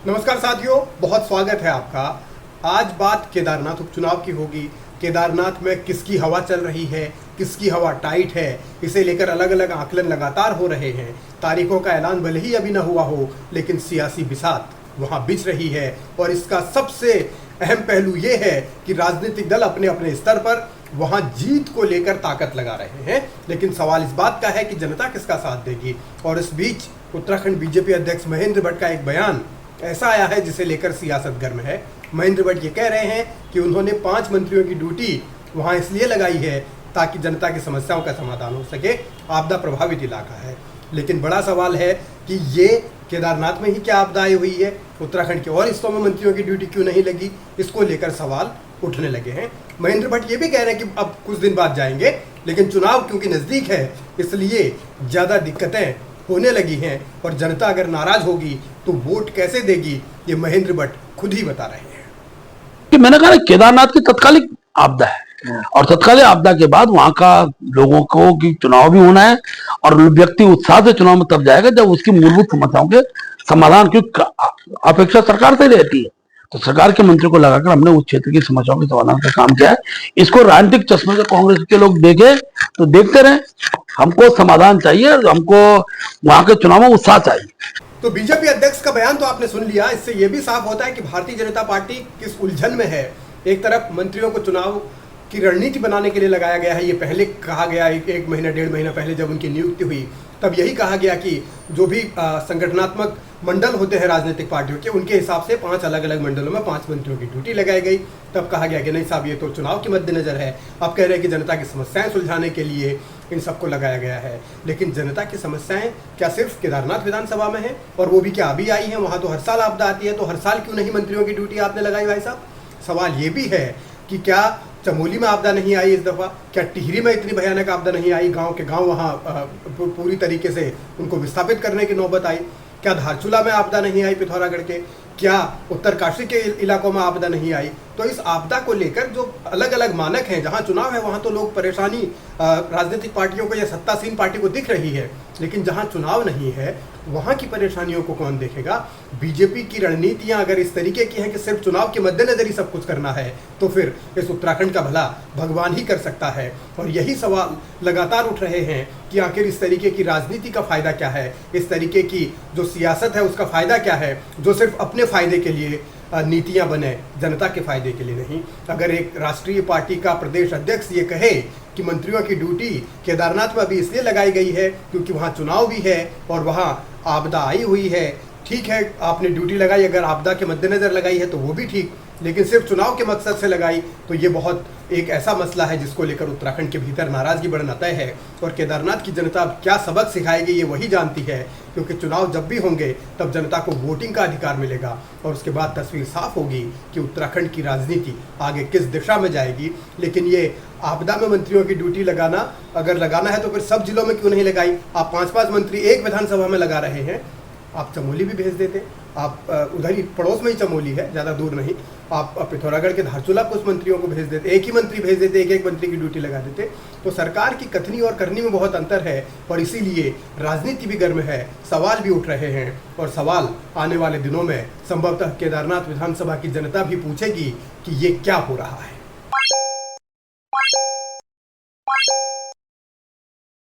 नमस्कार साथियों, बहुत स्वागत है आपका। आज बात केदारनाथ उपचुनाव की होगी। केदारनाथ में किसकी हवा चल रही है, किसकी हवा टाइट है, इसे लेकर अलग अलग आकलन लगातार हो रहे हैं। तारीखों का ऐलान भले ही अभी न हुआ हो, लेकिन सियासी बिसात वहाँ बिछ रही है। और इसका सबसे अहम पहलू ये है कि राजनीतिक दल अपने अपने स्तर पर वहाँ जीत को लेकर ताकत लगा रहे हैं। लेकिन सवाल इस बात का है कि जनता किसका साथ देगी। और इस बीच उत्तराखंड बीजेपी अध्यक्ष महेंद्र भट्ट का एक बयान ऐसा आया है जिसे लेकर सियासत गर्म है। महेंद्र भट्ट ये कह रहे हैं कि उन्होंने 5 मंत्रियों की ड्यूटी वहाँ इसलिए लगाई है ताकि जनता की समस्याओं का समाधान हो सके। आपदा प्रभावित इलाका है, लेकिन बड़ा सवाल है कि ये केदारनाथ में ही क्या आपदा आई हुई है, उत्तराखंड के और हिस्सों में मंत्रियों की ड्यूटी क्यों नहीं लगी, इसको लेकर सवाल उठने लगे हैं। महेंद्र भट्ट ये भी कह रहे हैं कि अब कुछ दिन बाद जाएंगे, लेकिन चुनाव क्योंकि नज़दीक है इसलिए ज़्यादा दिक्कतें होने लगी हैं। और जनता अगर नाराज होगी तो वोट कैसे देगी, ये महेंद्र भट्ट खुद ही बता रहे हैं। कि मैंने कहा केदारनाथ की तत्कालिक आपदा है और तत्कालिक आपदा के बाद वहां का लोगों को कि चुनाव भी होना है और व्यक्ति उत्साह से चुनाव में तब जाएगा जब उसकी मूलभूत समस्याओं के समाधान की अपेक्षा सरकार से रहती है। तो सरकार के मंत्री को लगाकर हमने उस क्षेत्र की समस्याओं के समाधान का काम किया है। इसको राजनीतिक चश्मे से कांग्रेस के लोग देखे तो देखते रहे। हमको समाधान चाहिए, हमको वहां के चुनाव में उत्साह चाहिए। तो बीजेपी अध्यक्ष का बयान तो आपने सुन लिया। इससे यह भी साफ होता है कि भारतीय जनता पार्टी किस उलझन में है। एक तरफ मंत्रियों को चुनाव की रणनीति बनाने के लिए लगाया गया है। ये पहले कहा गया, एक महीना 1.5 महीना पहले जब उनकी नियुक्ति हुई तब यही कहा गया कि जो भी संगठनात्मक मंडल होते हैं राजनीतिक पार्टियों के, उनके हिसाब से 5 अलग अलग मंडलों में 5 मंत्रियों की ड्यूटी लगाई गई। तब कहा गया कि नहीं साहब, ये तो चुनाव के मद्देनजर है। अब कह रहे हैं कि जनता की समस्याएं सुलझाने के लिए इन सबको लगाया गया है। लेकिन जनता की समस्याएं क्या सिर्फ केदारनाथ विधानसभा में है, और वो भी क्या अभी आई है? वहाँ तो हर साल आपदा आती है, तो हर साल क्यों नहीं मंत्रियों की ड्यूटी आपने लगाई भाई साहब? सवाल ये भी है कि क्या चमोली में आपदा नहीं आई इस दफ़ा? क्या टिहरी में इतनी भयानक आपदा नहीं आई? गांव के गांव वहाँ पूरी तरीके से उनको विस्थापित करने की नौबत आई। क्या धारचूला में आपदा नहीं आई? पिथौरागढ़ के क्या उत्तरकाशी के इलाकों में आपदा नहीं आई? तो इस आपदा को लेकर जो अलग अलग मानक हैं, जहां चुनाव है वहां तो लोग परेशानी राजनीतिक पार्टियों को या सत्तासीन पार्टी को दिख रही है, लेकिन जहां चुनाव नहीं है वहां की परेशानियों को कौन देखेगा? बीजेपी की रणनीतियां अगर इस तरीके की हैं कि सिर्फ चुनाव के मद्देनजर ही सब कुछ करना है, तो फिर इस उत्तराखंड का भला भगवान ही कर सकता है। और यही सवाल लगातार उठ रहे हैं कि आखिर इस तरीके की राजनीति का फायदा क्या है, इस तरीके की जो सियासत है उसका फायदा क्या है, जो सिर्फ अपने फायदे के लिए नीतियां बने, जनता के फायदे के लिए नहीं। अगर एक राष्ट्रीय पार्टी का प्रदेश अध्यक्ष ये कहे कि मंत्रियों की ड्यूटी केदारनाथ में अभी इसलिए लगाई गई है क्योंकि वहाँ चुनाव भी है और वहाँ आपदा आई हुई है, ठीक है, आपने ड्यूटी लगाई, अगर आपदा के मद्देनजर लगाई है तो वो भी ठीक, लेकिन सिर्फ चुनाव के मकसद से लगाई तो ये बहुत एक ऐसा मसला है जिसको लेकर उत्तराखंड के भीतर नाराजगी बढ़ना तय है। और केदारनाथ की जनता क्या सबक सिखाएगी ये वही जानती है, क्योंकि चुनाव जब भी होंगे तब जनता को वोटिंग का अधिकार मिलेगा और उसके बाद तस्वीर साफ होगी कि उत्तराखंड की राजनीति आगे किस दिशा में जाएगी। लेकिन ये आपदा में मंत्रियों की ड्यूटी लगाना, अगर लगाना है तो फिर सब जिलों में क्यों नहीं लगाई? आप 5-5 मंत्री एक विधानसभा में लगा रहे हैं। आप चमोली भी भेज देते, आप उधर ही पड़ोस में ही चमोली है, ज़्यादा दूर नहीं। आप पिथौरागढ़ के धारचूला कुछ मंत्रियों को भेज देते, एक ही मंत्री भेज देते, एक मंत्री की ड्यूटी लगा देते। तो सरकार की कथनी और करनी में बहुत अंतर है और इसीलिए राजनीति भी गर्म है, सवाल भी उठ रहे हैं। और सवाल आने वाले दिनों में संभवतः केदारनाथ विधानसभा की जनता भी पूछेगी कि ये क्या हो रहा है।